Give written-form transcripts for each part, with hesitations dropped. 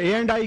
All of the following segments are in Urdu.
A&I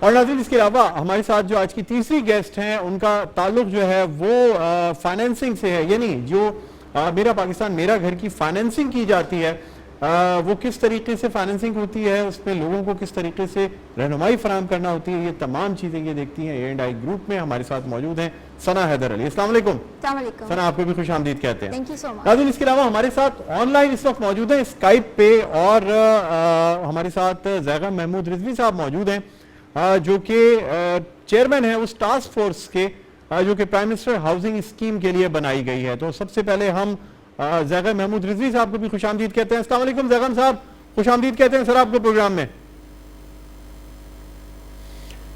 اور ناظرین اس کے علاوہ ہمارے ساتھ جو آج کی تیسری گیسٹ ہیں ان کا تعلق جو ہے وہ فائنینسنگ سے ہے، یعنی جو میرا پاکستان میرا گھر کی فائنینسنگ کی جاتی ہے وہ کس طریقے سے فائنینسنگ ہوتی ہے، اس میں لوگوں کو کس طریقے سے رہنمائی فراہم کرنا ہوتی ہے، یہ تمام چیزیں یہ دیکھتی ہیں A&I گروپ میں. ہمارے ساتھ موجود ہیں ثنا حیدر علی. السلام علیکم. السلام علیکم. ثنا آپ کو بھی خوش آمدید کہتے ہیں. تھینک یو سو مچ. ناظرین اس کے علاوہ ہمارے ساتھ آن لائن اس وقت موجود ہیں اسکائپ پہ، اور ہمارے ساتھ زیغم محمود رضوی صاحب موجود ہیں جو کہ چیئرمین ہیں اس ٹاسک فورس کے جو کہ پرائم منسٹر ہاؤسنگ اسکیم کے لیے بنائی گئی ہے. تو سب سے پہلے ہم زیغم محمود رضوی صاحب کو بھی خوش آمدید کہتے ہیں. السلام علیکم زیغم صاحب، خوش آمدید کہتے ہیں سر آپ کو پروگرام میں.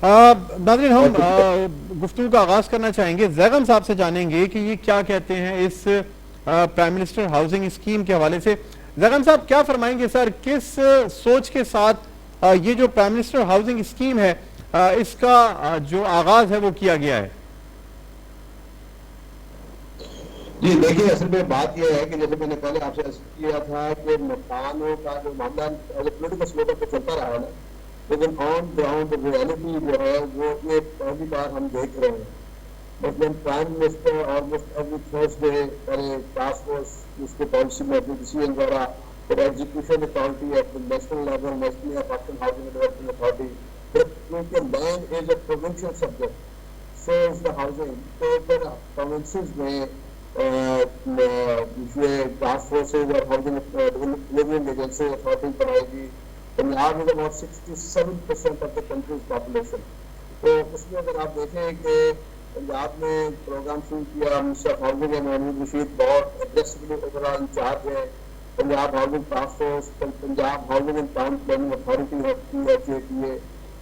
ناظرین ہم گفتگو کا آغاز کرنا چاہیں گے، زیغم صاحب سے جانیں گے کہ یہ کیا کہتے ہیں اس پرائم منسٹر ہاؤسنگ اسکیم کے حوالے سے. زیغم صاحب کیا فرمائیں گے سر، کس سوچ کے ساتھ یہ جو پرائم منسٹر ہاؤسنگ اسکیم ہے اس کا جو آغاز ہے وہ کیا گیا ہے؟ جی دیکھیے، اصل میں بات یہ ہے کہ جیسے میں نے پہلے آپ سے عرض کیا تھا کہ مکانوں کا جو معاملہ پولیٹیکل لیول پہ چلتا رہا ہے نا، لیکن آن گراؤنڈ ریئلٹی جو ہے وہ یہ پہلی بار ہم دیکھ رہے ہیں. مثلاً prime minister almost every Thursday task force اس کے پالیسی میں اپنے ڈیسیژن وغیرہ، پھر execution authority at national level, national Pakistan housing development authority, پھر کیونکہ land is a provincial subject so is the housing, تو پھر پروونسز میں ٹاسک فورسز اور ہاؤسنگ ڈیولپمنٹ ایجنسی اتھارٹی بنائے گی. Punjab is about 67% of the country's population. تو اس میں اگر آپ دیکھیں کہ پنجاب میں پروگرام شروع کیا، منسٹر آف ہاؤسنگ ہے محمود رشید بہت اگریسولی اوور آل انچارج ہے. Punjab housing task force, Punjab housing and town planning authority ہے،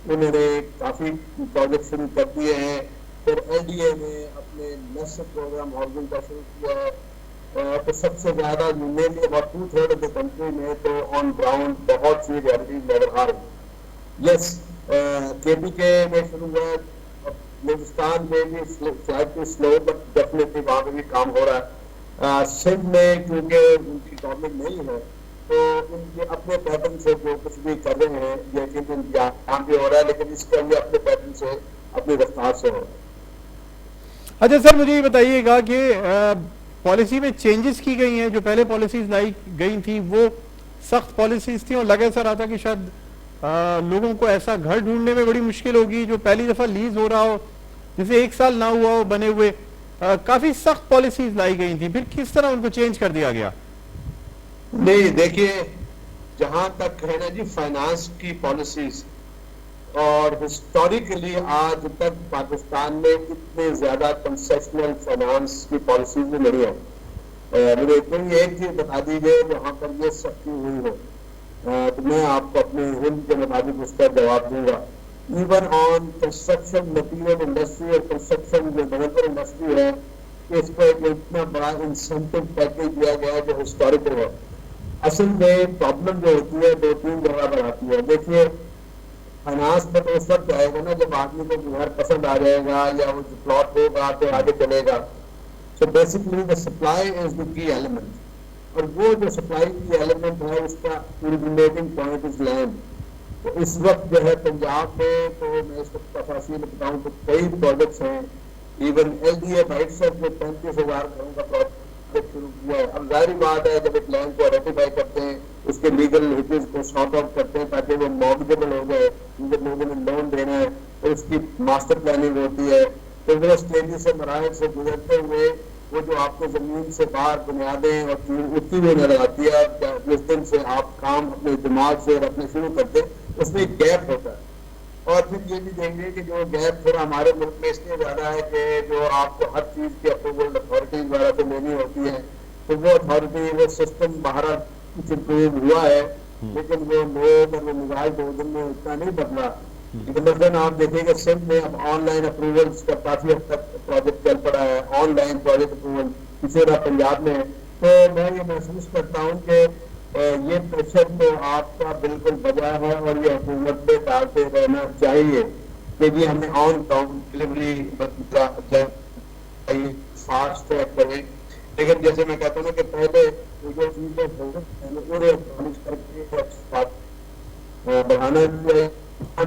انہوں نے کافی پروجیکٹ شروع کر دیے ہیں. پھر LDA نے اپنے میسر پروگرام ہاؤسنگ کا شروع کیا ہے. تو سب سے زیادہ mainly about 2/3 of the country میں تو آن گراؤنڈ بہت سی ریئلٹیز نظر آ رہی. یس KPK میں شروع ہوا ہے، بلوچستان میں بھی سلائٹلی سلو بٹ ڈیفینیٹلی وہاں پہ بھی کام ہو رہا ہے. سندھ میں کیونکہ ان کی گورنمنٹ نہیں ہے تو ان کے اپنے پیٹرن سے جو کچھ بھی کر رہے ہیں لیکن یہاں بھی ہو رہا ہے، لیکن اس کے لیے اپنے پیٹرن سے اپنی رفتار سے ہو رہا ہے. اچھا سر مجھے یہ بتائیے گا کہ پالیسی میں چینجز کی گئی ہیں، جو پہلے پالیسیز لائی گئی تھیں وہ سخت پالیسیز تھیں، اور لگا ایسا رہا تھا کہ شاید لوگوں کو ایسا گھر ڈھونڈنے میں بڑی مشکل ہوگی جو پہلی دفعہ لیز ہو رہا ہو، جسے 1 سال نہ ہوا ہو بنے ہوئے. کافی سخت پالیسیز لائی گئی تھیں، پھر کس طرح ان کو چینج کر دیا گیا؟ نہیں دیکھیے، جہاں تک ہے نا جی فائنانس کی پالیسیز، اور ہسٹوریکلی آج تک پاکستان میں اتنے زیادہ کنسیشنل فائنانس کی پالیسیز نہیں ہے. مجھے اتنی ایک چیز بتا دیجیے جہاں پر یہ سختی ہوئی ہو تو میں آپ کو اپنے علم کے مطابق اس کا جواب دوں گا. Even on construction material industry اور کنسٹرکشن جو ڈیولپر انڈسٹری ہے، اس کو ایک اتنا بڑا انسینٹو پیکیج دیا گیا ہے جو ہسٹوریکل ہے. اصل میں پرابلم جو ہوتی ہے 2-3 جگہ پر آتی ہے. دیکھیے فائنانس میں تو اس وقت آئے گا نا جب آدمی کو گھر پسند آ جائے گا یا وہ جو پلاٹ ہوگا تو آگے چلے گا. So basically the supply is دا کی ایلیمنٹ، اور وہ جو سپلائی کی ایلیمنٹ ہے اس کا اوریجنیٹنگ پوائنٹ از لینڈ. تو اس وقت جو ہے پنجاب میں تو میں اس وقت تفاصیل بتاؤں تو کئی پروجیکٹس ہیں. ایون LDA بائٹ سر جو 35,000 گھروں کا پروجیکٹ شروع کیا ہے. اب ظاہری بات ہے جب ایک لینڈ کو آئیڈینٹیفائی کرتے ہیں، اس کے لیگل ایشوز کو سارٹ آؤٹ کرتے ہیں تاکہ وہ مارگیجیبل ہو جائے، جب لوگوں نے لون دینا ہے تو اس کی ماسٹر پلاننگ ہوتی ہے. تو وہ اسٹیجز سے مراحل سے گزرتے ہوئے وہ جو آپ کو زمین سے باہر بنیادیں اور اٹھتی ہوئی نظر آتی ہے، جس دن سے آپ کام اپنے دماغ سے اور اپنے شروع کرتے ہیں اس میں ایک گیپ ہوتا ہے. اور پھر یہ بھی دیں گے کہ جو گیپ پھر ہمارے ملک میں اس لیے زیادہ ہے کہ جو آپ کو ہر چیز کی اپروول اتھارٹیز وغیرہ سے لینی ہوتی ہے، تو وہ اتھارٹی وہ سسٹم باہر کچھ امپروو ہوا ہے، لیکن وہ لوگ اور وہ مزاج 2 دن میں اتنا نہیں بدلا. لیکن مثلاً آپ دیکھیں کہ سندھ میں اب آن لائن اپروولس کا کافی حد تک پروجیکٹ چل پڑا ہے، آن لائن پروجیکٹ اپروول اسی طرح پنجاب میں. تو میں یہ محسوس کرتا ہوں کہ یہ پریشر تو آپ کا بالکل بجا ہے اور یہ حکومت پہ ڈالتے رہنا چاہیے کہ جی ہمیں آن ٹاؤن ڈلیوری فاسٹ ٹریک کریں. لیکن جیسے میں کہتا ہوں نا کہ پہلے جو چیزیں پورے کر کے بڑھانا چاہیے.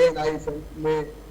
ANI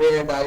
ANI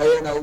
ANI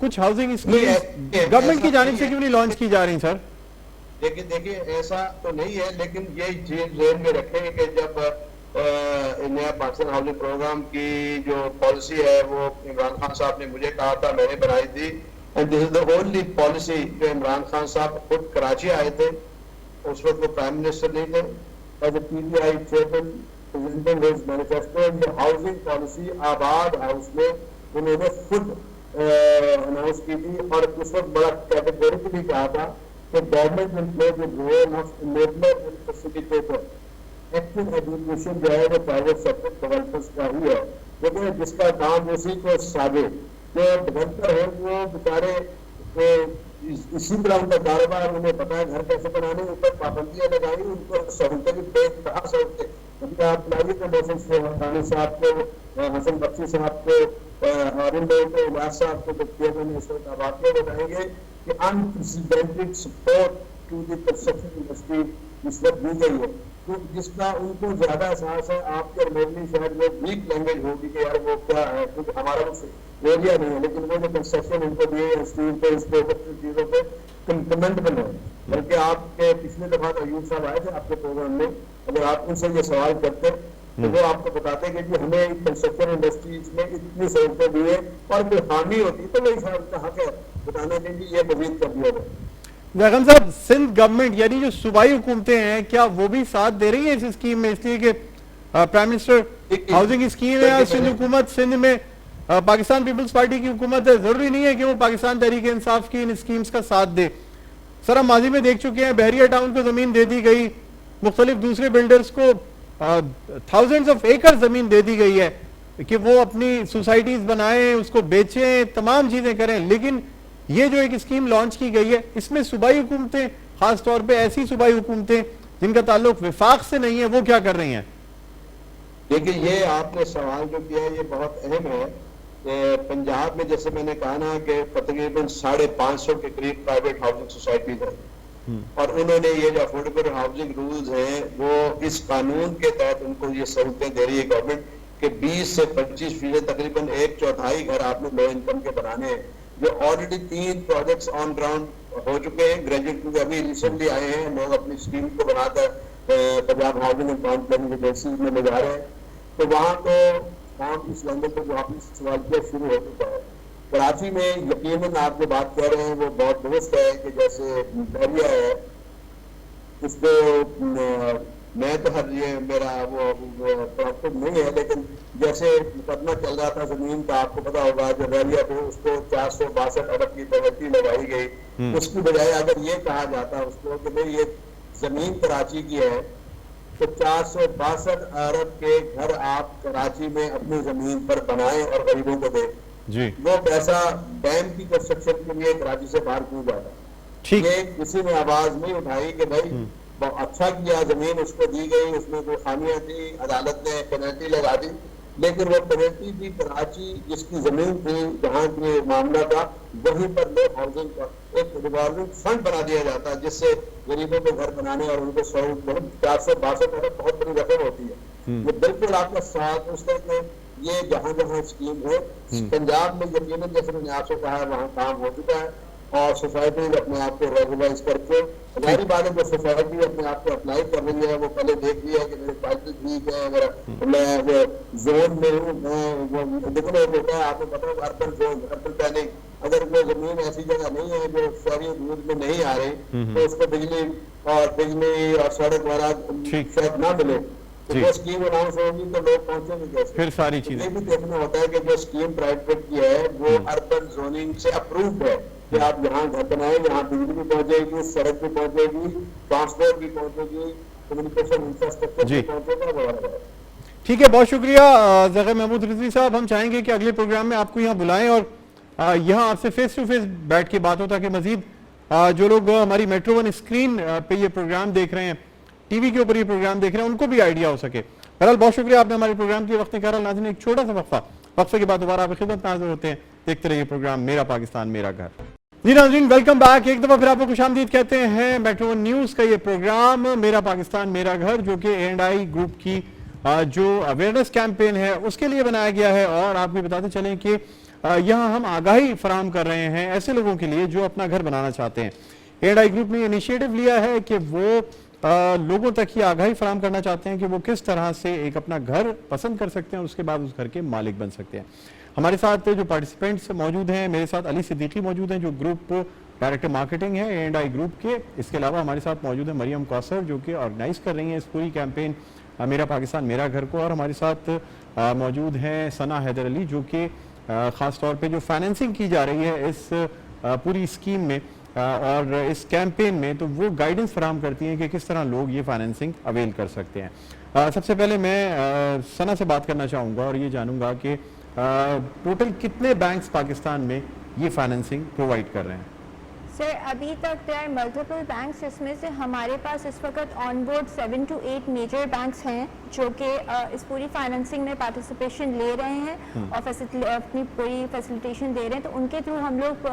کچھ ہاؤسنگ اسکیمز گورنمنٹ کی جانب سے کیوں نہیں لانچ کی جا رہی سر؟ دیکھیے ایسا تو نہیں ہے، لیکن یہ چیز ذہن میں رکھیں کہ جب نیا پاکستان ہاؤسنگ پروگرام کی جو پالیسی ہے وہ عمران خان صاحب نے مجھے کہا تھا، میں نے بنائی تھی، and this is the only policy جو عمران خان صاحب خود کراچی آئے تھے، اس وقت وہ پرائم منسٹر نہیں تھے، as a P T I chairman presenting his manifesto, جو ہاؤسنگ پالیسی آباد ہاؤس میں انہوں نے خود اناؤنس کی تھی، اور اس وقت بڑا کیٹیگوریکلی کہا تھا کہ government will play the role of enabler and facilitator. Active education جو ہے وہ پرائیویٹ سیکٹر ڈیولپرس کا ہی ہے، لیکن جس کا کام اسی کو ثابت جو ڈیولپر ہے وہ بیچارے اسی طرح ان کا کاروبار، انہیں پتا ہے گھر کیسے بنانے، اوپر پابندیاں لگائی، ان کو سہولتیں بھی پیش کہاں سہولتیں. ابھی آپ لائیے کہ موسم سے صاحب کو، حسن بخشی صاحب کو، اور ان لوگوں کو، الیاس صاحب کو چیئرمین اس وقت واقعہ بتائیں گے کہ unprecedented support to the construction industry اس وقت دی گئی ہے، تو جس کا ان کو زیادہ احساس ہے. آپ کے اور میری شاید وہ ویک لینگویج ہوگی کہ یار وہ کیا ہے، کیونکہ ہمارا وہ ایریا نہیں ہے، لیکن وہ جو کنسٹرکشن ان کو دیے اسٹیل پہ، اس پہ، چیزوں پہ کمنڈبل ہے. بلکہ آپ کے پچھلے دفعہ ایوب صاحب آئے تھے آپ کے پروگرام میں، اگر آپ ان سے یہ سوال کرتے تو وہ آپ کو بتاتے کہ جی ہمیں کنسٹرکشن انڈسٹریز میں اتنی سہولتیں دی ہیں، اور کوئی خامی ہوتی تو وہی صاحب کا حق ہے بتانے کے لیے یہ مزید کر دیا جائے. زیغم صاحب، سندھ گورنمنٹ یعنی جو صوبائی حکومتیں ہیں کیا وہ بھی ساتھ دے رہی ہیں اس اسکیم میں؟ اس لیے کہ پرائم منسٹر ہاؤسنگ اسکیم ہے، سندھ حکومت، سندھ میں پاکستان پیپلز پارٹی کی حکومت ہے، ضروری نہیں ہے کہ وہ پاکستان تحریک انصاف کی ان اسکیمز کا ساتھ دے. سر ہم ماضی میں دیکھ چکے ہیں بحریہ ٹاؤن کو زمین دے دی گئی، مختلف دوسرے بلڈرز کو تھاؤزنڈز آف ایکر زمین دے دی گئی ہے کہ وہ اپنی سوسائٹیز بنائیں، اس کو بیچیں، تمام چیزیں کریں، لیکن یہ جو ایک اسکیم لانچ کی گئی ہے اس میں صوبائی حکومتیں، خاص طور پہ ایسی صوبائی حکومتیں جن کا تعلق وفاق سے نہیں ہے، وہ کیا کر رہی ہیں؟ دیکھیں یہ آپ نے سوال جو کیا ہے یہ بہت اہم ہے. پنجاب میں جیسے میں نے کہا نا کہ تقریباً 550 کے قریب پرائیویٹ ہاؤسنگ سوسائٹیز ہیں، اور انہوں نے یہ جو افورڈیبل ہاؤسنگ رولز ہیں وہ اس قانون کے تحت ان کو یہ سہولتیں دے رہی ہے گورنمنٹ کہ 20 سے 25% تقریباً 1/4 گھر آپ نے لو انکم کے بنانے ہیں. جو آلریڈی 3 پروجیکٹس آن گراؤنڈ ہو چکے ہیں، گریجویٹ کیونکہ ابھی ریسنٹلی آئے ہیں، لوگ اپنی اسکیم کو بنا کر Punjab housing and town planning agency میں لے جا رہے ہیں. تو وہاں تو کام اس لینگویج پہ جو آپ نے سوال کیا شروع ہو چکا ہے. کراچی میں یقیناً آپ جو بات کہہ رہے ہیں وہ بہت درست ہے کہ جیسے بحریہ ہے، اس کو میں تو ہر یہ میرا وہ پروفٹ نہیں ہے، لیکن جیسے مقدمہ چل رہا تھا زمین کا، آپ کو پتا ہوگا جو بحریہ پہ اس کو 462 ارب کی پینلٹی لگائی گئی. اس کی بجائے اگر یہ کہا جاتا اس کو کہ بھئی یہ زمین کراچی کی ہے تو 462 ارب کے گھر آپ کراچی میں اپنی زمین پر بنائیں اور غریبوں کو دیں، جی وہ پیسہ ڈیم کی کنسٹرکشن کے لیے کراچی سے باہر کیوں جاتا. یہ کسی نے آواز نہیں اٹھائی کہ بھائی اچھا کیا زمین اس کو دی گئی، اس میں کوئی خامیاں تھی، عدالت نے پینلٹی لگا دی، لیکن وہ پینلٹی بھی کراچی جس کی زمین تھی جہاں کی معاملہ تھا وہیں پر لوگ ہاؤسنگ کا ایک ریوالونگ فنڈ بنا دیا جاتا جس سے غریبوں کو گھر بنانے اور ان کو 462 ارب بہت بڑی رقم ہوتی ہے. یہ بالکل آپ کا ساتھ اس طرح میں یہ جہاں جہاں اسکیم ہے پنجاب میں یقیناً جیسے میں نے آپ سے کہا ہے وہاں کام ہو چکا ہے، اور سوسائٹیز اپنے آپ کو ریگولائز کر کے ہماری بات ہے جو سوسائٹی اپنے آپ کو اپلائی کر رہی ہے وہ پہلے دیکھ لیا کہ میرے ٹائٹل ٹھیک ہے، اگر میں وہ زون میں ہوں، میں دیکھنا ہوتا ہے آپ کو پتا ہے اربن زون، اربن پلاننگ، اگر وہ زمین ایسی جگہ نہیں ہے جو شہری حدود میں نہیں آ رہی تو اس کو بجلی اور سڑک وغیرہ شاید نہ ملے تو وہ اسکیم اناؤنس ہوگی تو لوگ پہنچیں گے کیسے. پھر ساری چیزیں یہ بھی دیکھنا ہوتا ہے کہ جو اسکیم پرائیویٹ کی ہے وہ اربن زوننگ سے اپرووڈ ہے کہ آپ یہاں گھر بنائیں، یہاں بجلی بھی پہنچے گی، سڑک بھی پہنچے گی، ٹرانسپورٹ بھی پہنچے گی، کمیونیکیشن انفراسٹرکچر بھی پہنچے گا وغیرہ. ٹھیک ہے، بہت شکریہ زغیر محمود رضوی صاحب. ہم چاہیں گے کہ اگلے پروگرام میں آپ کو یہاں بلائیں اور یہاں آپ سے فیس ٹو فیس بیٹھ کے بات ہو تاکہ مزید جو لوگ ہماری میٹرو ون اسکرین پہ یہ پروگرام دیکھ رہے ہیں، ٹی وی کے اوپر یہ پروگرام دیکھ رہے ہیں، ان کو بھی آئیڈیا ہو سکے. بہرحال بہت شکریہ آپ نے ہمارے پروگرام کے وقت نکالا. ناظرین ایک چھوٹا سا وقفے کے بعد دوبارہ آپ کی خدمت میں حاضر ہوتے ہیں. دیکھتے رہیے پروگرام میرا پاکستان میرا گھر. جی ناظرین ویلکم بیک. ایک دفعہ پھر آپ کو خوش آمدید کہتے ہیں. میٹرو ون نیوز کا یہ پروگرام میرا پاکستان میرا گھر جو کہ A&I گروپ کی جو اویئرنس کیمپین ہے اس کے لیے بنایا گیا ہے. اور آپ کو بتاتے چلیں کہ یہاں ہم آگاہی فراہم کر رہے ہیں ایسے لوگوں کے لیے جو اپنا گھر بنانا چاہتے ہیں. A&I گروپ نے انیشیٹو لیا ہے کہ وہ لوگوں تک یہ آگاہی فراہم کرنا چاہتے ہیں کہ وہ کس طرح سے ایک اپنا گھر پسند کر سکتے ہیں اور اس کے بعد اس گھر کے مالک بن سکتے ہیں. ہمارے ساتھ جو پارٹیسپینٹس موجود ہیں, میرے ساتھ علی صدیقی موجود ہیں جو گروپ ڈائریکٹر مارکیٹنگ ہے A&I گروپ کے. اس کے علاوہ ہمارے ساتھ موجود ہیں مریم کوثر جو کہ آرگنائز کر رہی ہیں اس پوری کیمپین میرا پاکستان میرا گھر کو, اور ہمارے ساتھ موجود ہیں ثنا حیدر علی جو کہ خاص طور پہ جو فائنینسنگ کی جا رہی ہے اس پوری اسکیم میں اور اس کیمپین میں, تو وہ گائیڈنس فراہم کرتی ہیں کہ کس طرح لوگ یہ فائنینسنگ اویل کر سکتے ہیں. سب سے پہلے میں ثنا سے بات کرنا چاہوں گا اور یہ جانوں گا کہ ٹوٹل کتنے بینکس پاکستان میں یہ فائنینسنگ پرووائڈ کر رہے ہیں؟ سر ابھی تک there are multiple banks, اس میں سے ہمارے پاس اس وقت on board 7 to 8 major banks ہیں جو کہ اس پوری فائنینسنگ میں پارٹیسپیشن لے رہے ہیں اور اپنی پوری فیسیلیٹیشن دے رہے ہیں, تو ان کے تھرو ہم لوگ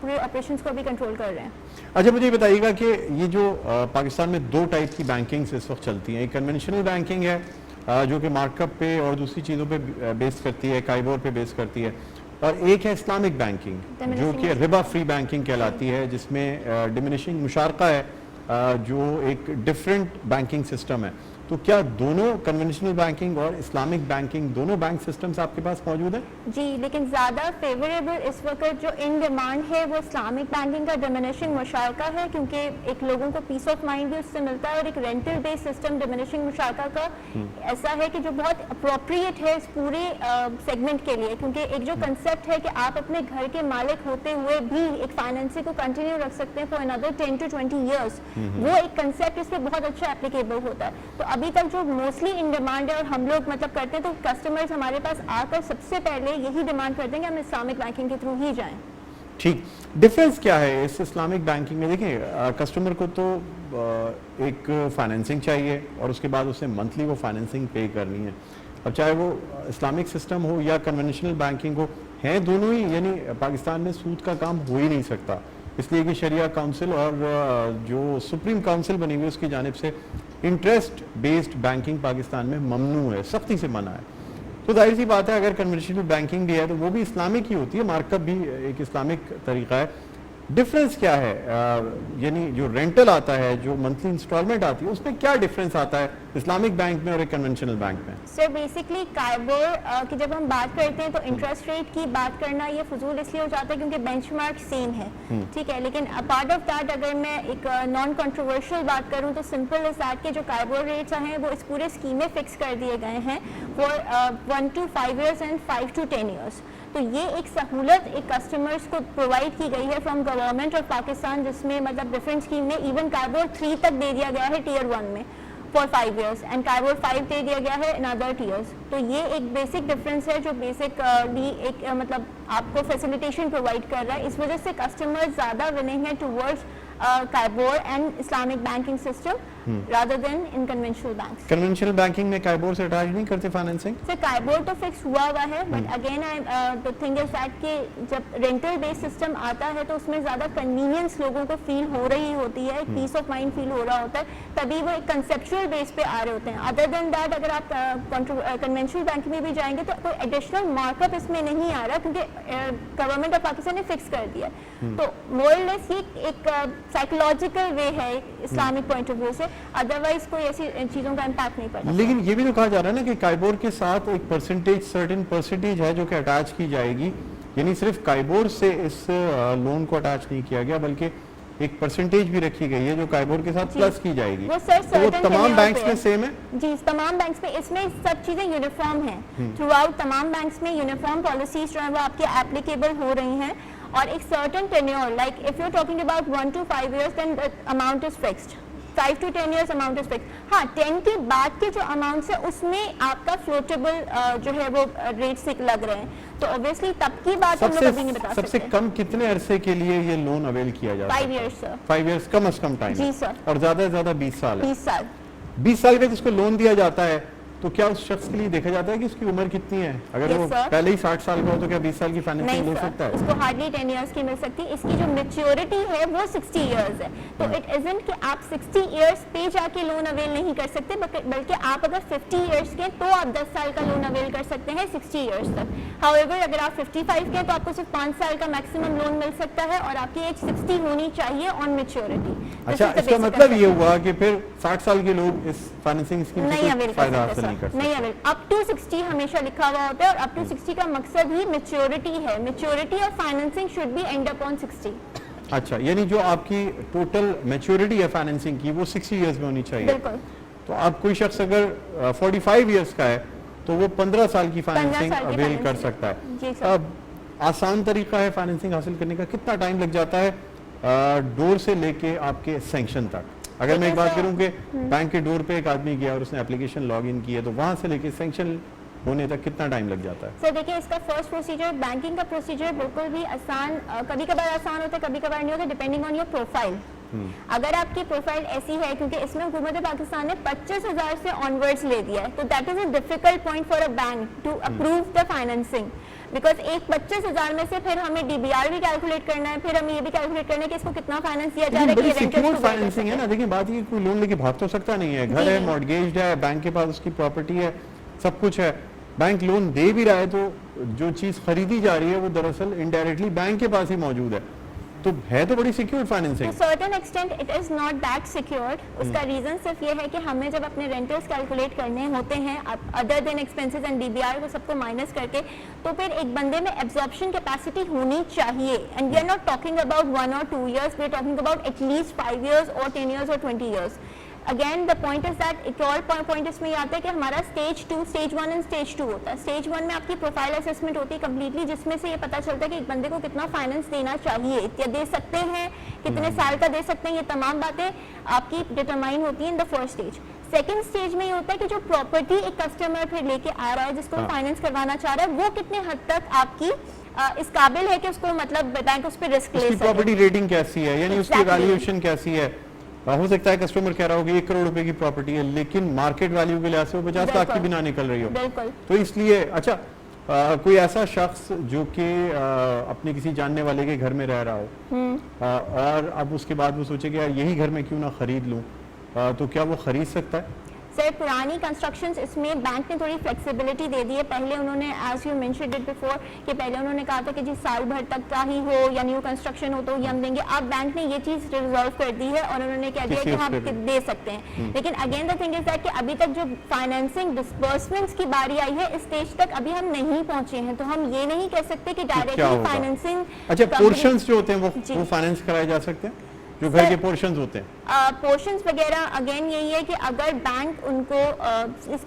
پورے آپریشنس کو بھی کنٹرول کر رہے ہیں. اچھا مجھے بتائیے گا کہ یہ جو پاکستان میں دو ٹائپ کی بینکنگز اس وقت چلتی ہیں, ایک کنونشنل بینکنگ ہے جو کہ مارک اپ پہ اور دوسری چیزوں پہ بیس کرتی ہے, کائبور پہ بیس کرتی ہے, اور ایک ہے اسلامک بینکنگ جو کہ ربا فری بینکنگ کہلاتی ہے جس میں ڈیمینشنگ مشارکہ ہے جو ایک ڈیفرنٹ بینکنگ سسٹم ہے. تو کیا دونوں کنونشنل بینکنگ اور اسلامک بینکنگ دونوں بینک سسٹمز آپ کے پاس موجود ہیں؟ جی, لیکن زیادہ فیوریبل اس وقت جو ان ڈیمانڈ ہے وہ اسلامک بینکنگ کا ڈیمینشنگ مشارکہ ہے, کیونکہ ایک لوگوں کو پیس آف مائنڈ بھی اس سے ملتا ہے, اور ایک رینٹل بیس سسٹم ڈیمینشنگ مشارکہ کا ایسا ہے کہ جو بہت اپروپریٹ ہے اس پورے سیگمنٹ کے لیے, کیونکہ ایک جو کنسیپٹ ہے کہ آپ اپنے گھر کے مالک ہوتے ہوئے بھی ایک فائنینسنگ کو کنٹینیو رکھ سکتے ہیں فار another 10 to 20 years, وہ ایک کنسیپٹ اس پہ بہت اچھا اپلیکیبل ہوتا ہے. تو ابھی تک جو موسٹلی ان ڈیمانڈ ہے اور ہم لوگ مطلب کرتے ہیں, تو کسٹمرز ہمارے پاس آ کر سب سے پہلے یہی ڈیمانڈ کرتے ہیں کہ ہم اسلامک بینکنگ کے تھرو ہی جائیں. ٹھیک, ڈفرینس کیا ہے اس اسلامک بینکنگ میں؟ دیکھیں کسٹمر کو تو ایک فائنینسنگ چاہیے اور اس کے بعد اسے منتھلی وہ فائنینسنگ پے کرنی ہے. اب چاہے وہ اسلامک سسٹم ہو یا کنونشنل بینکنگ ہو, ہیں دونوں ہی, یعنی پاکستان میں سود کا کام ہو ہی نہیں سکتا, اس لیے کہ شریعہ کونسل اور جو سپریم کونسل بنی ہوئی اس کی جانب سے انٹرسٹ بیسڈ بینکنگ پاکستان میں ممنوع ہے, سختی سے منع ہے. تو ظاہر سی بات ہے اگر کنونشنل بینکنگ بھی ہے تو وہ بھی اسلامک ہی ہوتی ہے, مارک اپ بھی ایک اسلامک طریقہ ہے. ڈفرینس کیا ہے, یعنی جو رینٹل آتا ہے, جو منتھلی انسٹالمنٹ آتی ہے, اس میں کیا ڈفرینس آتا ہے اسلامک بینک میں اور ایک کنونشنل بینک میں؟ سر بیسکلی کائبور کی جب ہم بات کرتے ہیں تو انٹرسٹ ریٹ کی بات کرنا یہ فضول اس لیے ہو جاتا ہے کیونکہ بینچ مارک سیم ہے, ٹھیک ہے. لیکن پارٹ آف دیٹ اگر میں ایک نان کنٹروورشل بات کروں تو سمپل از دیٹ کے جو کائبور ریٹس ہیں وہ اس پورے اسکیم میں فکس کر دیے گئے ہیں for 1 to 5 years and 5 to 10 years. تو یہ ایک سہولت ایک کسٹمرز کو پرووائڈ کی گئی ہے فرام گورنمنٹ آف پاکستان, جس میں مطلب ڈفرینٹ اسکیم میں ایون کائبور 3 تک دے دیا گیا ہے ٹیئر 1 میں فار 5 years اینڈ کائبور 5 دے دیا گیا ہے ان ادر ٹیئرز. تو یہ ایک بیسک ڈفرینس ہے جو بیسکلی ایک مطلب آپ کو فیسیلیٹیشن پرووائڈ کر رہا ہے. اس وجہ سے کسٹمر زیادہ وننگ ہے towards کائبور and Islamic banking system rather than in conventional banks. Conventional banking میں کائبور سے اٹیچ نہیں کرتے فائنینسنگ؟ سر کائبور تو فکس ہوا ہے, but again the thing is that کہ جب رینٹل بیس سسٹم آتا ہے تو اس میں زیادہ کنوینئنس لوگوں کو فیل ہو رہی ہوتی ہے, پیس آف مائنڈ فیل ہو رہا ہوتا ہے, تبھی وہ ایک کنسیپچل بیس پہ آ رہے ہوتے ہیں. ادر دین دیٹ اگر آپ کنونشنل بینک میں بھی جائیں گے تو کوئی ایڈیشنل مارک اپ اس میں نہیں آ رہا کیونکہ گورنمنٹ آف پاکستان نے فکس کر دیا. تو مور اور لیس یہ ایک سائیکولوجیکل وے ہے اسلامک پوائنٹ آف ویو سے, ادروائز کوئی ایسی چیزوں کا امپیکٹ نہیں پڑتا. لیکن یہ بھی تو کہا جا رہا ہے نا کہ کائبور کے ساتھ ایک پرسنٹیج سرٹن پرسنٹیج ہے جو کہ اٹیچ کی جائے گی, یعنی صرف کائبور سے اس لون کو اٹیچ نہیں کیا گیا بلکہ ایک پرسنٹیج بھی رکھی گئی ہے جو کائبور کے ساتھ پلس کی جائے گی. وہ تمام بینکس میں سیم ہے؟ جی تمام بینکس میں اس میں سب چیزیں یونیفارم ہیں تھرو آؤٹ. تمام بینکس میں یونیفارم پالیسیز جو ہیں وہ آپ کے اپلیکیبل ہو رہی ہیں, اور ایک certain tenure like if you talking about 1 to 5 years then the amount is fixed. 5 to 10 years amount is fixed. ہاں 10 کے بعد کے جو اماؤنٹس ہیں اس میں آپ کا فلوٹیبل جو ہے وہ ریٹس لگ رہے ہیں, تو obviously تب کی بات ہم لوگ ابھی نہیں بتا سکتے. سب سے کم کتنے عرصے کے لیے یہ لون اویل کیا جاتا ہے؟ 5 years سر. 5 years کم از کم ٹائم. جی سر. اور زیادہ سے زیادہ 20 سال ہے. 20 سال. 20 سال تک اس کو لون دیا جاتا ہے, تو کیا اس شخص کے لیے دیکھا جاتا ہے کہ اس کی عمر کتنی ہے؟ اگر Yes, وہ sir. پہلے ہی 60 سال کا ہو تو کیا 20 سال کی نہیں فائنینسنگ لے سر، سکتا اس ہے؟ کو ہارڈلی 10 ایئرس کی مل سکتی ہے. اس کی جو میچیورٹی ہے وہ 60 ایئرز ہے. تو اٹ ازنٹ کہ آپ 60 ایئرس پہ جا کے لون اویل نہیں کر سکتے، بلکہ آپ اگر 50 ایئرس کے تو آپ 10 سال کا لون اویل کر سکتے ہیں 60 ایئرس تک. ہاؤ ایور اگر آپ 55 کے تو آپ کو صرف 5 سال کا میکسیمم لون مل سکتا ہے اور آپ کی ایج 60 ہونی چاہیے آن میچیورٹی. اچھا، اس کا مطلب یہ ہوا کہ پھر 60 سال کے لوگ اس فائنینسنگ اسکیم نہیں سے اویل کوئی کر فائدہ سکتے حاصل نہیں کر سر، نہیں سکتے؟ اویل. اپ ٹو 60 ہمیشہ لکھا ہوا ہوتا ہے اور اپ ٹو 60 کا مقصد ہی میچیورٹی ہے. میچیورٹی اور فائنینسنگ شوڈ بی اینڈ اپ آن 60. اچھا، یعنی جو آپ کی ٹوٹل میچیورٹی ہے فائنینسنگ کی وہ 60 ایئرز میں ہونی چاہیے. بالکل. تو اب کوئی شخص اگر 45 ایئرز کا ہے تو وہ 15 سال کی 15 فائنینسنگ سال کی اویل کر فائنینسنگ. سکتا ہے. جی سر. اب آسان طریقہ ہے فائنینسنگ حاصل کرنے کا؟ کتنا ٹائم لگ جاتا ہے ڈور سے لے کے آپ کے سینکشن تک؟ اگر میں ایک بات کروں کہ بینک کے ڈور پہ ایک آدمی گیا اور اس نے اپلیکیشن لاگ ان کی ہے تو وہاں سے لے کے سینکشن ہونے تک کتنا ٹائم لگ جاتا ہے؟ سر دیکھیں، اس کا فرسٹ پروسیجر، بینکنگ کا پروسیجر بالکل بھی آسان، کبھی کبھار آسان ہوتا ہے، کبھی کبھار نہیں ہوتا، ڈیپینڈنگ آن یور پروفائل. اگر آپ کی پروفائل ایسی ہے، کیونکہ اس میں حکومت پاکستان نے 25,000 سے آنورڈز لے دیا ہے، تو that is a difficult point for a bank to approve the financing. Because ایک 25,000 میں سے پھر ہمیں ڈی بی آر بھی کیلکولیٹ کرنا ہے، پھر ہمیں یہ بھی کیلکولیٹ کرنا ہے کہ اس کو کتنا فائنینس دیا جا رہا ہے. بڑی کہ سیکیور فائنینسنگ ہے نا. دیکھیں بات یہ کوئی لون لے کے بھاگ تو سکتا نہیں ہے، گھر ہے، مارگیجڈ ہے، بینک کے پاس اس کی پراپرٹی ہے، سب کچھ ہے. بینک لون دے بھی رہا ہے تو جو چیز خریدی جا رہی ہے وہ دراصل انڈائریکٹلی بینک کے پاس ہی موجود ہے. تو ہے تو بڑی secure financing. To certain extent it is not that secured. اس کا ریزن صرف یہ ہے کہ ہمیں جب اپنے رینٹلز کیلکولیٹ کرنے ہوتے ہیں other than expenses and D B R کو سب کو مائنس کر کے، تو پھر ایک بندے میں ایبزارپشن کیپیسٹی ہونی چاہیے. And we are not talking about 1 or 2 years, we are talking about at least 5 years or 10 years or 20 years. Again the point is that ایک اور پوائنٹ اس میں یہ آتا ہے کہ ہمارا اسٹیج 2، اسٹیج 1 اینڈ اسٹیج 2 ہوتا ہے. اسٹیج 1 میں آپ کی پروفائل اسیسمنٹ ہوتی ہے کمپلیٹلی، جس میں سے یہ پتا چلتا ہے کہ ایک بندے کو کتنا فائنینس دینا چاہیے یا دے سکتے ہیں، کتنے سال کا دے سکتے ہیں. یہ تمام باتیں آپ کی ڈیٹرمائن ہوتی ہیں in the first stage. Second stage میں یہ ہوتا ہے کہ جو پراپرٹی ایک کسٹمر پھر لے کے آ رہا ہے، جس کو فائنینس کروانا چاہ رہا ہے، وہ کتنے حد تک آپ کی اس قابل ہے کہ اس کو مطلب بینک اس پہ رسک لے اس کی سکے. پراپرٹی ریٹنگ کیسی ہے، یعنی اس کی ویلیویشن کیسی ہے؟ ہو سکتا ہے کسٹمر کہہ رہا ہو کہ 1 کروڑ روپے کی پراپرٹی ہے لیکن مارکیٹ ویلیو کے لحاظ سے وہ 50 لاکھ کی بھی نہ نکل رہی ہو. بالکل. تو اس لیے اچھا کوئی ایسا شخص جو کہ اپنے کسی جاننے والے کے گھر میں رہ رہا ہو اور اب اس کے بعد وہ سوچے کہ یار یہی گھر میں کیوں نہ خرید لوں، تو کیا وہ خرید سکتا ہے؟ سر پرانی کنسٹرکشنز اس میں بینک نے تھوڑی فلیکسیبلٹی دے دی ہے. پہلے انہوں نے as you mentioned it before کہ پہلے انہوں نے کہا تھا کہ جی سال بھر تک کا ہی ہو یا نیو کنسٹرکشن ہو تو یہ ہم دیں گے. اب بینک نے یہ چیز ریزالو کر دی ہے اور انہوں نے کہہ دیا کہ ہم دے سکتے ہیں. لیکن again the thing is that کہ ابھی تک جو فائنینسنگ ڈسبرسمنٹس کی باری آئی ہے اس اسٹیج تک ابھی ہم نہیں پہنچے ہیں، تو ہم یہ نہیں کہہ سکتے کہ ڈائریکٹلی فائنینسنگ. اچھا پورشنز جو ہوتے ہیں وہ فائنینس کرائے جا سکتے ہیں، جو گھر کے پورشنز ہوتے ہیں؟ پورشنز وغیرہ اگین یہی ہے کہ اگر بینک ان کو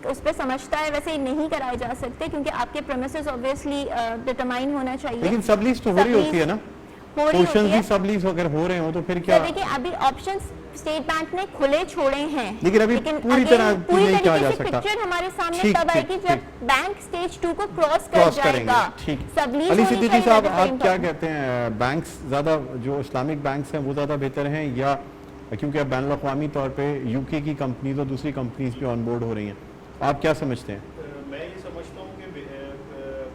اس پہ سمجھتا ہے ویسے نہیں کرائے جا سکتے، کیونکہ آپ کے پریمیسز اوبویسلی ڈیٹرمائن ہونا چاہیے. لیکن سب لیز تو ہو رہی ہوتی ہے نا، پورشنز بھی سب لیز اگر ہو رہے ہوں تو پھر کیا؟ دیکھیں ابھی آپشنز اسٹیٹ بینک نے کھلے چھوڑے ہیں، لیکن ابھی پوری طرح نہیں کہا جا سکتا. پکچر ہمارے سامنے تب آئے گی جب بینک اسٹیج 2 کو کراس کر جائے گا. علی صدیقی صاحب آپ کیا کہتے ہیں، بینکس زیادہ جو اسلامک بینکس ہیں وہ زیادہ بہتر ہیں یا کیونکہ اب بین الاقوامی طور پہ یو کے کی کمپنیز اور دوسری کمپنیز بھی آن بورڈ ہو رہی ہیں، آپ کیا سمجھتے ہیں؟ میں یہ سمجھتا ہوں کہ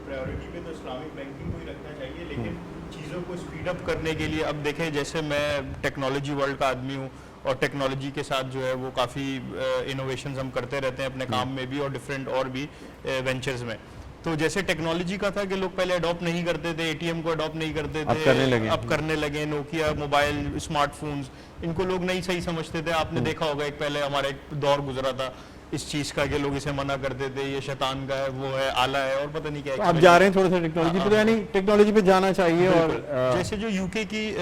پرائیورٹی میں تو اسلامک بینکنگ کو ہی رکھنا چاہیے، لیکن چیزوں کو اسپیڈ اپ کرنے کے لیے اب دیکھیں جیسے میں ٹیکنالوجی ورلڈ کا آدمی ہوں اور ٹیکنالوجی کے ساتھ جو ہے وہ کافی انوویشنز ہم کرتے رہتے ہیں اپنے کام میں بھی اور ڈفرینٹ اور بھی وینچرز میں. تو جیسے ٹیکنالوجی کا تھا کہ لوگ پہلے اڈاپٹ نہیں کرتے تھے، اے ٹی ایم کو اڈاپٹ نہیں کرتے تھے، اب کرنے لگے. نوکیا موبائل، اسمارٹ فونز، ان کو لوگ نہیں صحیح سمجھتے تھے. آپ نے دیکھا ہوگا ایک پہلے ہمارا ایک دور گزرا تھا اس چیز کا کہ لوگ اسے منع کرتے تھے، یہ شیطان کا ہے، وہ ہے، آلہ ہے اور پتہ نہیں کیا. اب جا رہے ہیں تھوڑا سا ٹیکنالوجی پہ، یعنی ٹیکنالوجی پہ جانا چاہیے. اور جیسے جو یو کے کی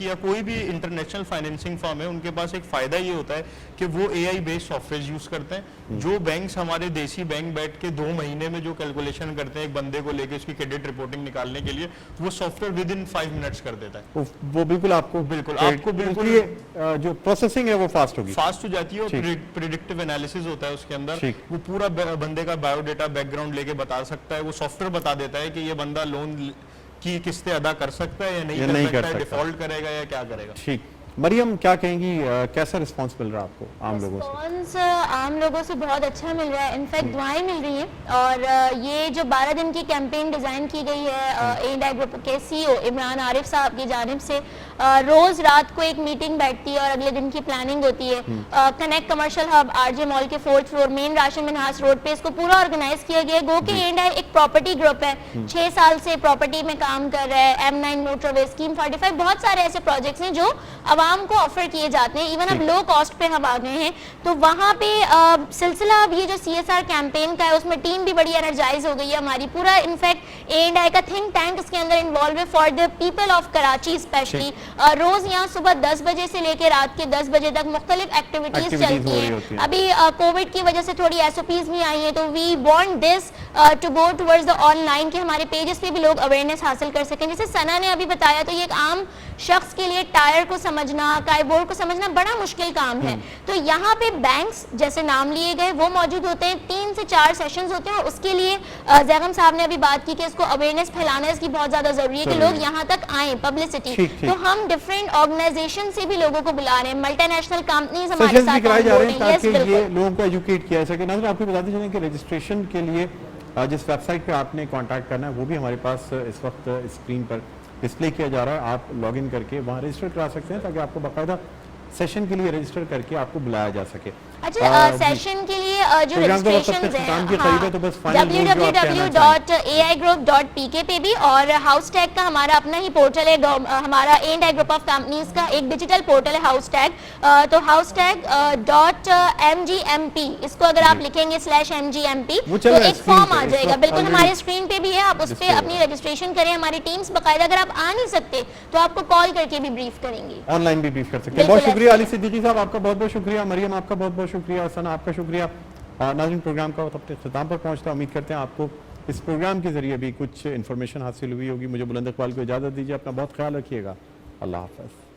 یا کوئی بھی انٹرنیشنل فائنینسنگ فرم ہے، ان کے پاس ایک فائدہ یہ ہوتا ہے کہ وہ اے آئی بیس سافٹ ویئر یوز کرتے ہیں. جو بینکس ہمارے دیسی بینک بیٹھ کے 2 مہینے میں جو کیلکولیشن کرتے ہیں ایک بندے کو لے کے اس کی کریڈٹ رپورٹنگ نکالنے کے لیے، وہ soft where with in 5 minutes کر دیتا ہے. وہ بالکل آپ کو جو پروسیسنگ ہے وہ فاسٹ ہو جاتی ہے اور پریڈکٹیو انالیسز ہوتا ہے اس کے اندر. وہ پورا بندے کا بایو ڈیٹا بیک گراؤنڈ لے کے بتا سکتا ہے. وہ سافٹ ویئر بتا دیتا ہے کہ یہ بندہ لون کی قسطیں ادا کر سکتا ہے یا نہیں کر سکتا ہے، ڈیفالٹ کرے گا یا کیا کرے گا. ٹھیک. مریم کیا کہیں گی, کیسا رسپانس مل رہا ہے آپ کو عام لوگوں سے؟ رسپانس عام لوگوں سے بہت اچھا مل رہا ہے, انفیکٹ دعائیں مل رہی ہیں. اور یہ جو 12 دن کی کیمپین ڈیزائن کی گئی ہے A&I گروپ کے CEO عمران عارف صاحب کی جانب سے, روز رات کو ایک میٹنگ بیٹھتی ہے اور اگلے دن کی پلاننگ ہوتی ہے. کنیکٹ کمرشل ہب RJ مال کے 4th فلور مین راشن منہاس روڈ پہ اس کو پورا آرگنائز کیا گیا ہے. گو کہ A&I ایک پراپرٹی گروپ ہے, 6 سال سے پراپرٹی میں کام کر رہا ہے. M9 موٹر وے اسکیم 45 بہت سارے ایسے پروجیکٹس ہیں جو عوام کو آفر کیے جاتے ہیں. ایون اب لو کاسٹ پہ ہم آ گئے ہیں, تو وہاں پہ سلسلہ اب یہ جو CSR کیمپین کا ہے اس میں ٹیم بھی بڑی انرجائز ہو گئی ہے ہماری. پورا انفیکٹ A&I کا تھنک ٹینک اس کے اندر انوالو ہے for the people of Karachi especially. روز یہاں صبح 10 بجے سے لے کے رات کے 10 بجے تک مختلف ایکٹیویٹیز چلتی ہیں. ابھی کووڈ کی وجہ سے تھوڑی SOPs بھی آئی ہیں, تو we want this to go towards the online, کہ ہمارے پیجز پہ بھی لوگ اویئرنیس حاصل کر سکیں. جیسے ثنا نے ابھی بتایا, تو یہ ایک عام شخص کے لیے ٹائر کو سمجھنا, کائبورڈ کو سمجھنا بڑا مشکل کام ہے. تو یہاں پہ بینکس جیسے نام لیے گئے وہ موجود ہوتے ہیں, 3 سے 4 سیشنز ہوتے ہیں, اور اس کے لیے زیغم صاحب نے ابھی بات کی کہ اس کو اویئرنیس پھیلانا ہے, اس کی بہت زیادہ ضروری ہے کہ لوگ یہاں تک آئیں, پبلسٹی. تو ہم ڈفرینٹ آرگنائزیشن سے بھی لوگوں کو بلا رہے ہیں, ملٹی نیشنل کمپنیز ہمارے ساتھ کرائی جا رہے ہیں تاکہ یہ لوگوں کو ایجوکیٹ کیا جا سکے. ناظرین آپ کو بتاتے چلیں کہ رجسٹریشن کے لیے جس ویب سائٹ پہ آپ نے کانٹیکٹ کرنا ہے وہ بھی ہمارے پاس اس وقت اسکرین پر ڈسپلے کیا جا رہا ہے. آپ لاگ ان کر کے وہاں رجسٹر کرا سکتے ہیں تاکہ آپ کو باقاعدہ سیشن کے لیے رجسٹر کر کے آپ کو بلایا جا سکے. اچھا, سیشن کے لیے جو رجسٹریشنز ہیں www.aigroup.pk پہ بھی, اور ہاؤس ٹیگ کا ہمارا اپنا ہی پورٹل ہے, ہمارا A&I گروپ آف کمپنیز کا ایک ڈیجیٹل پورٹل ہے ہاؤس ٹیگ. تو ہاؤس ٹیگ .mgmp اس کو اگر آپ لکھیں گے /mgmp تو ایک فارم آ جائے گا, بالکل ہمارے اسکرین پہ بھی ہے, آپ اس پہ اپنی رجسٹریشن کریں. ہماری ٹیمز باقاعدہ اگر آپ آ نہیں سکتے تو آپ کو کال کر کے بھی بریف کریں گے, آن لائن بھی بریف کر سکتے ہیں. بہت شکریہ علی صدیقی صاحب, آپ کا بہت بہت شکریہ. مریم آپ کا بہت بہت شکریہ. ثنا آپ کا شکریہ. ناظرین پروگرام کا وقت اختتام پر پہنچتا ہے. امید کرتے ہیں آپ کو اس پروگرام کے ذریعے بھی کچھ انفارمیشن حاصل ہوئی ہوگی. مجھے بلند اقبال کو اجازت دیجیے, اپنا بہت خیال رکھیے گا. اللہ حافظ.